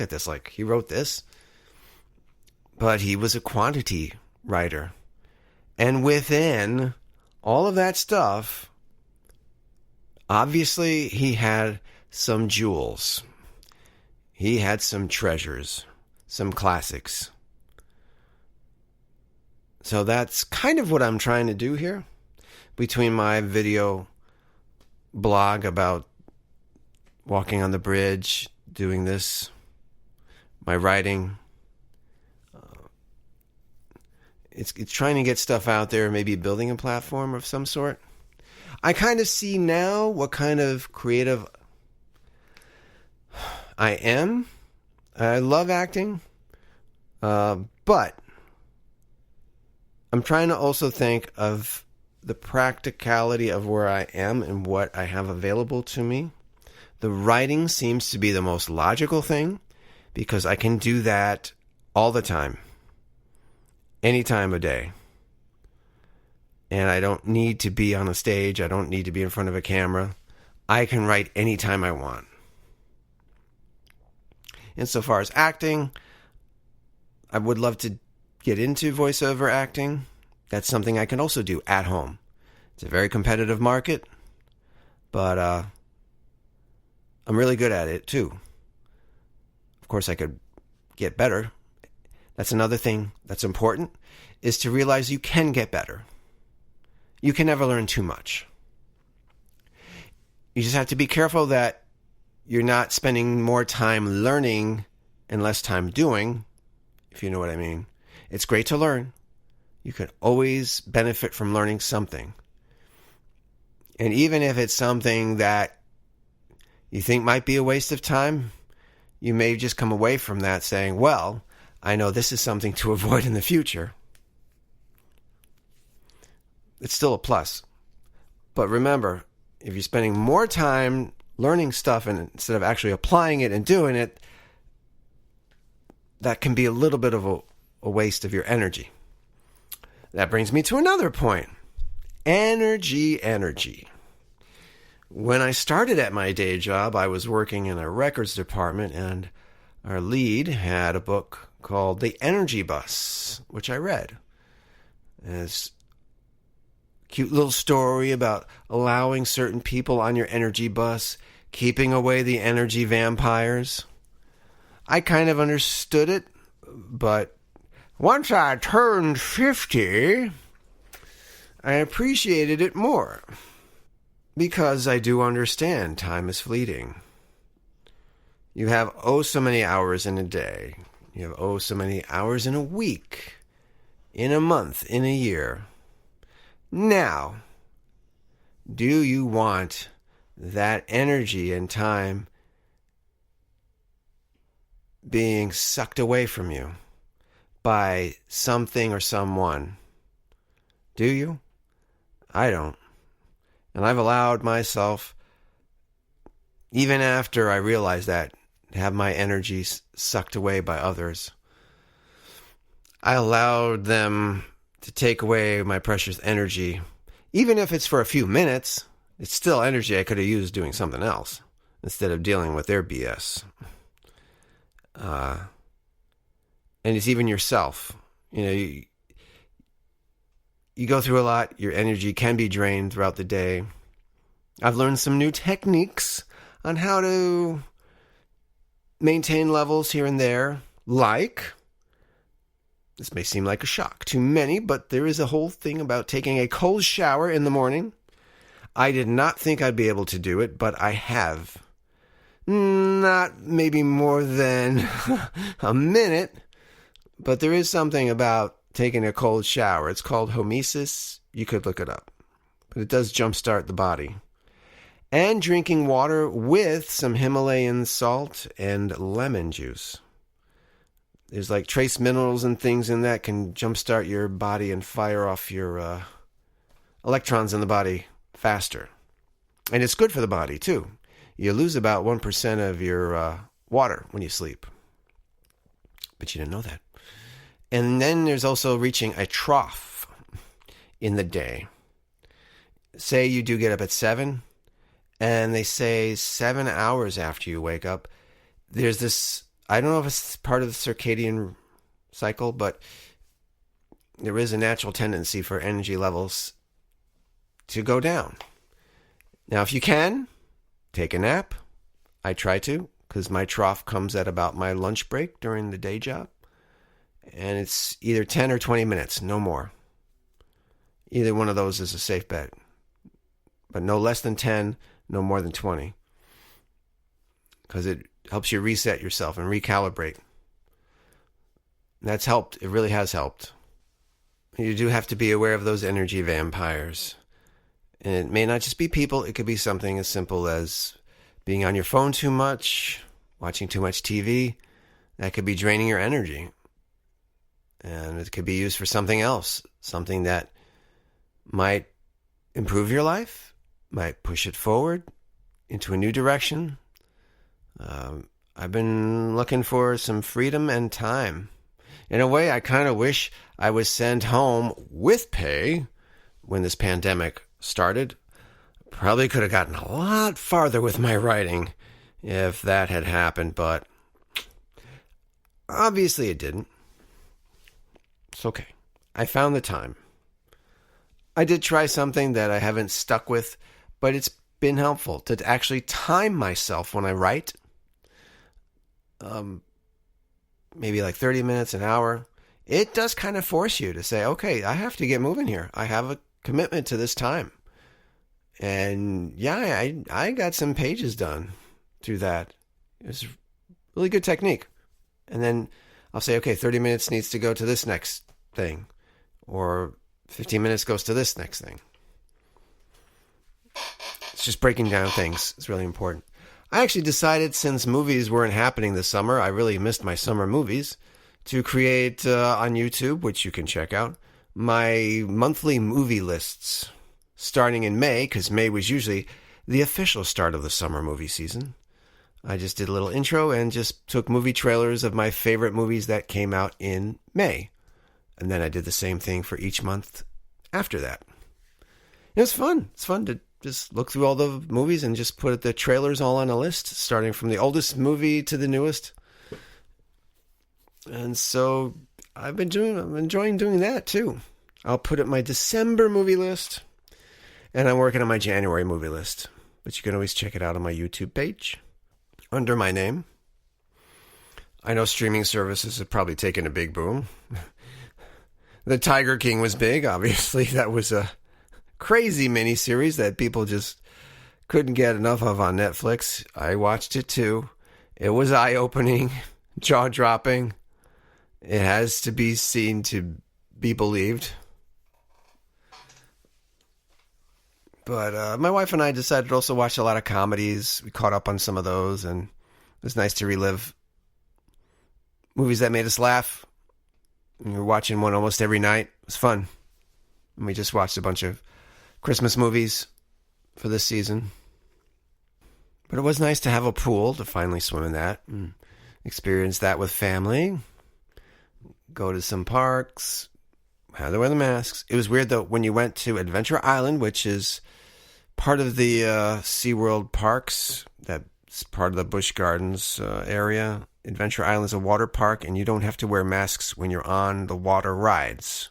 at this like he wrote this, but he was a quantity writer. And within all of that stuff, obviously he had some jewels. He had some treasures, some classics. So that's kind of what I'm trying to do here between my video blog about walking on the bridge, doing this, my writing. It's trying to get stuff out there, maybe building a platform of some sort. I kind of see now what kind of creative I am. I love acting, but I'm trying to also think of the practicality of where I am and what I have available to me. The writing seems to be the most logical thing because I can do that all the time. Any time of day. And I don't need to be on a stage. I don't need to be in front of a camera. I can write anytime I want. Insofar as acting, I would love to get into voiceover acting. That's something I can also do at home. It's a very competitive market, but I'm really good at it too. Of course, I could get better. That's another thing that's important, is to realize you can get better. You can never learn too much. You just have to be careful that you're not spending more time learning and less time doing, if you know what I mean. It's great to learn. You can always benefit from learning something. And even if it's something that you think might be a waste of time, you may just come away from that saying, well, I know this is something to avoid in the future. It's still a plus. But remember, if you're spending more time learning stuff and instead of actually applying it and doing it, that can be a little bit of a waste of your energy. That brings me to another point. Energy. When I started at my day job, I was working in a records department, and our lead had a book called The Energy Bus, which I read. It's a cute little story about allowing certain people on your energy bus, keeping away the energy vampires. I kind of understood it, but once I turned 50, I appreciated it more. Because I do understand time is fleeting. You have so many hours in a day. You have so many hours in a week, in a month, in a year. Now, do you want that energy and time being sucked away from you by something or someone? Do you? I don't. And I've allowed myself, even after I realized that, to have my energy sucked away by others. I allowed them to take away my precious energy. Even if it's for a few minutes, it's still energy I could have used doing something else instead of dealing with their BS. And it's even yourself. You know, you go through a lot. Your energy can be drained throughout the day. I've learned some new techniques on how to maintain levels here and there. Like, this may seem like a shock to many, but there is a whole thing about taking a cold shower in the morning. I did not think I'd be able to do it, but I have. Not maybe more than a minute, but there is something about taking a cold shower. It's called homeostasis. You could look it up. But it does jumpstart the body. And drinking water with some Himalayan salt and lemon juice. There's like trace minerals and things in that can jumpstart your body and fire off your electrons in the body faster. And it's good for the body too. You lose about 1% of your water when you sleep. But you didn't know that. And then there's also reaching a trough in the day. Say you do get up at 7, and they say 7 hours after you wake up, there's this I don't know if it's part of the circadian cycle, but there is a natural tendency for energy levels to go down. Now, if you can, take a nap. I try to, because my trough comes at about my lunch break during the day job. And it's either 10 or 20 minutes, no more. Either one of those is a safe bet. But no less than 10, no more than 20. Because it helps you reset yourself and recalibrate. That's helped. It really has helped. You do have to be aware of those energy vampires. And it may not just be people. It could be something as simple as being on your phone too much, watching too much TV. That could be draining your energy. And it could be used for something else. Something that might improve your life, might push it forward into a new direction. I've been looking for some freedom and time. In a way, I kind of wish I was sent home with pay when this pandemic started. Probably could have gotten a lot farther with my writing if that had happened, but obviously it didn't. It's okay. I found the time. I did try something that I haven't stuck with, but it's been helpful to actually time myself when I write. Maybe like 30 minutes, an hour. It does kind of force you to say, okay, I have to get moving here. I have a commitment to this time. And yeah, I got some pages done through that. It was really good technique. And then I'll say, okay, 30 minutes needs to go to this next thing. Or 15 minutes goes to this next thing. It's just breaking down things. It's really important. I actually decided, since movies weren't happening this summer, I really missed my summer movies, to create on YouTube, which you can check out, my monthly movie lists. Starting in May, because May was usually the official start of the summer movie season. I just did a little intro and just took movie trailers of my favorite movies that came out in May. And then I did the same thing for each month after that. It was fun. It's fun to just look through all the movies and just put the trailers all on a list, starting from the oldest movie to the newest. And so I'm enjoying doing that too. I'll put up my December movie list, and I'm working on my January movie list. But you can always check it out on my YouTube page under my name. I know streaming services have probably taken a big boom. The Tiger King was big, obviously. That was a crazy miniseries that people just couldn't get enough of on Netflix. I watched it too. It was eye-opening, jaw-dropping. It has to be seen to be believed. But my wife and I decided to also watch a lot of comedies. We caught up on some of those, and it was nice to relive movies that made us laugh. We were watching one almost every night. It was fun. And we just watched a bunch of Christmas movies for this season. But it was nice to have a pool, to finally swim in that, and experience that with family. Go to some parks, had to wear the masks. It was weird, though, when you went to Adventure Island, which is part of the SeaWorld parks, that's part of the Busch Gardens area. Adventure Island is a water park, and you don't have to wear masks when you're on the water rides.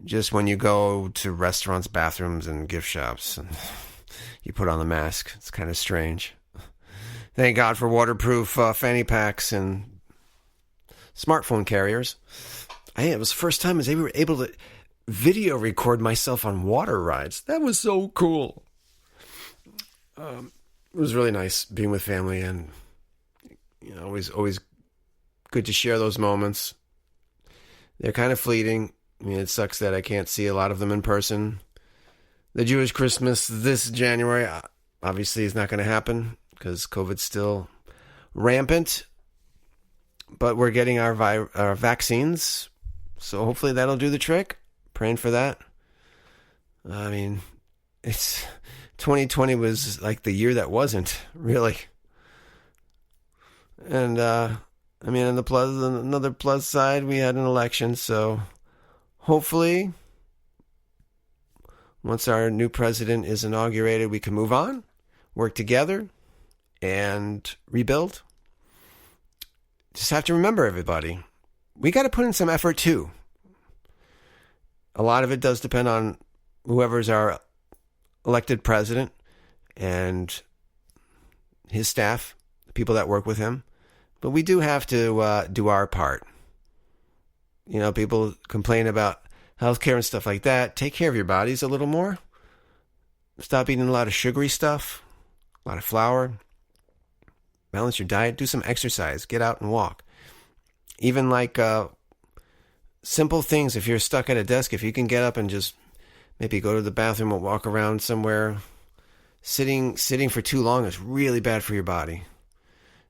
Just when you go to restaurants, bathrooms, and gift shops, and you put on the mask. It's kind of strange. Thank God for waterproof fanny packs and smartphone carriers. It was the first time I was able to video record myself on water rides. That was so cool. It was really nice being with family, and always good to share those moments. They're kind of fleeting. I mean, it sucks that I can't see a lot of them in person. The Jewish Christmas this January obviously is not going to happen because COVID's still rampant. But we're getting our vaccines, so hopefully that'll do the trick. Praying for that. I mean, 2020 was like the year that wasn't, really. And on another plus side, we had an election, so hopefully once our new president is inaugurated, we can move on, work together, and rebuild. just have to remember, everybody, we got to put in some effort too. A lot of it does depend on whoever's our elected president and his staff, the people that work with him. But we do have to do our part. You know, people complain about healthcare and stuff like that. Take care of your bodies a little more. Stop eating a lot of sugary stuff, a lot of flour. Balance your diet. Do some exercise. Get out and walk. Even like simple things. If you're stuck at a desk, if you can get up and just maybe go to the bathroom or walk around somewhere. Sitting for too long is really bad for your body.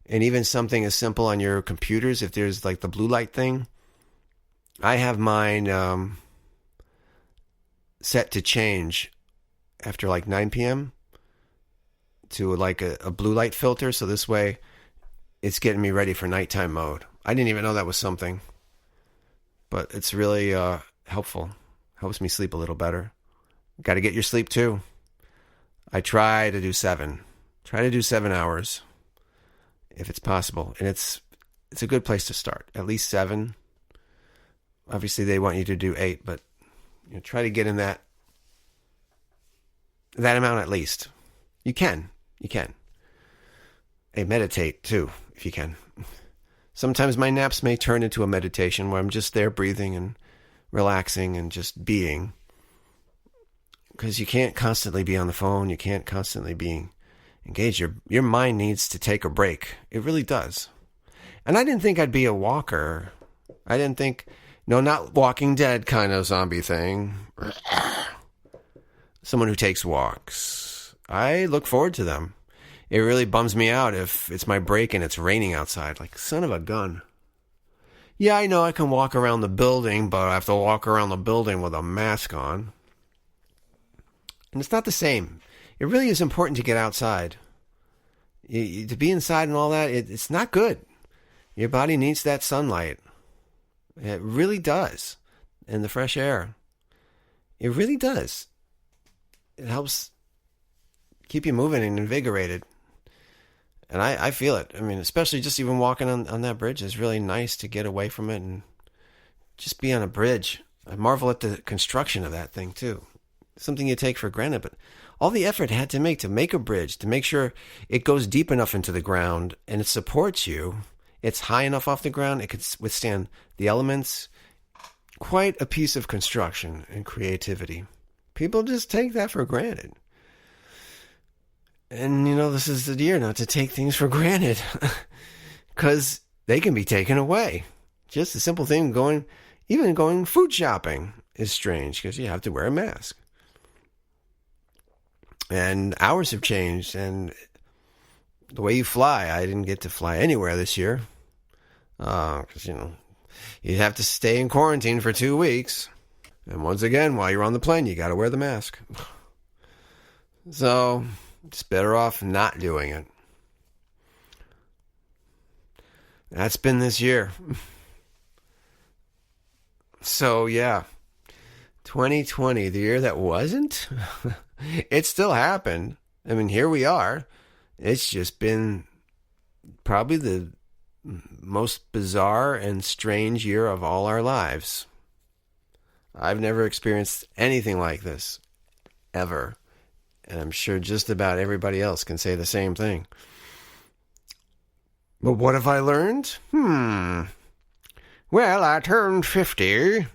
And even something as simple on your computers, if there's like the blue light thing, I have mine set to change after like 9 p.m. to like a blue light filter. So this way it's getting me ready for nighttime mode. I didn't even know that was something. But it's really helpful. Helps me sleep a little better. Got to get your sleep too. I try to do 7. Try to do 7 hours if it's possible. And it's a good place to start. At least 7. Obviously, they want you to do 8, but try to get in that amount at least. You can. Hey, meditate too, if you can. Sometimes my naps may turn into a meditation where I'm just there breathing and relaxing and just being. Because you can't constantly be on the phone. You can't constantly be engaged. Your mind needs to take a break. It really does. And I didn't think I'd be a walker. I didn't think, no, not Walking Dead kind of zombie thing. Someone who takes walks. I look forward to them. It really bums me out if it's my break and it's raining outside. Like, son of a gun. Yeah, I know I can walk around the building, but I have to walk around the building with a mask on. And it's not the same. It really is important to get outside. To be inside and all that, it's not good. Your body needs that sunlight. It really does. And the fresh air. It really does. It helps keep you moving and invigorated. And I feel it. I mean, especially just even walking on that bridge is really nice to get away from it and just be on a bridge. I marvel at the construction of that thing, too. Something you take for granted, but all the effort it had to make a bridge, to make sure it goes deep enough into the ground and it supports you. It's high enough off the ground. It could withstand the elements. Quite a piece of construction and creativity. People just take that for granted. And, this is the year not to take things for granted. Because they can be taken away. Just a simple thing going food shopping is strange because you have to wear a mask. And hours have changed, and the way you fly, I didn't get to fly anywhere this year. Because, you have to stay in quarantine for 2 weeks. And once again, while you're on the plane, you got to wear the mask. So, it's better off not doing it. That's been this year. So, yeah. 2020, the year that wasn't? It still happened. I mean, here we are. It's just been probably the most bizarre and strange year of all our lives. I've never experienced anything like this, ever. And I'm sure just about everybody else can say the same thing. But what have I learned? Well, I turned 50.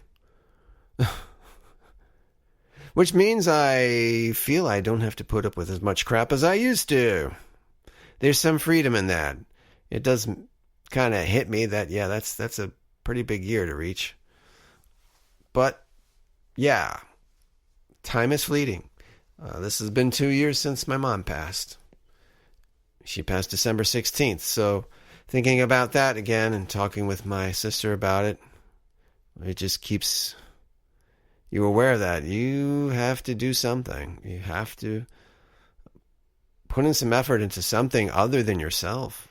Which means I feel I don't have to put up with as much crap as I used to. There's some freedom in that. It does kind of hit me that, yeah, that's a pretty big year to reach. But, yeah, time is fleeting. This has been 2 years since my mom passed. She passed December 16th, so thinking about that again and talking with my sister about it, it just keeps you aware that you have to do something. You have to put in some effort into something other than yourself.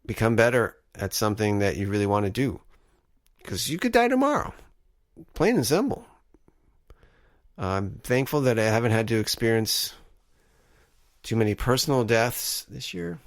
Become better at something that you really want to do. Because you could die tomorrow. Plain and simple. I'm thankful that I haven't had to experience too many personal deaths this year.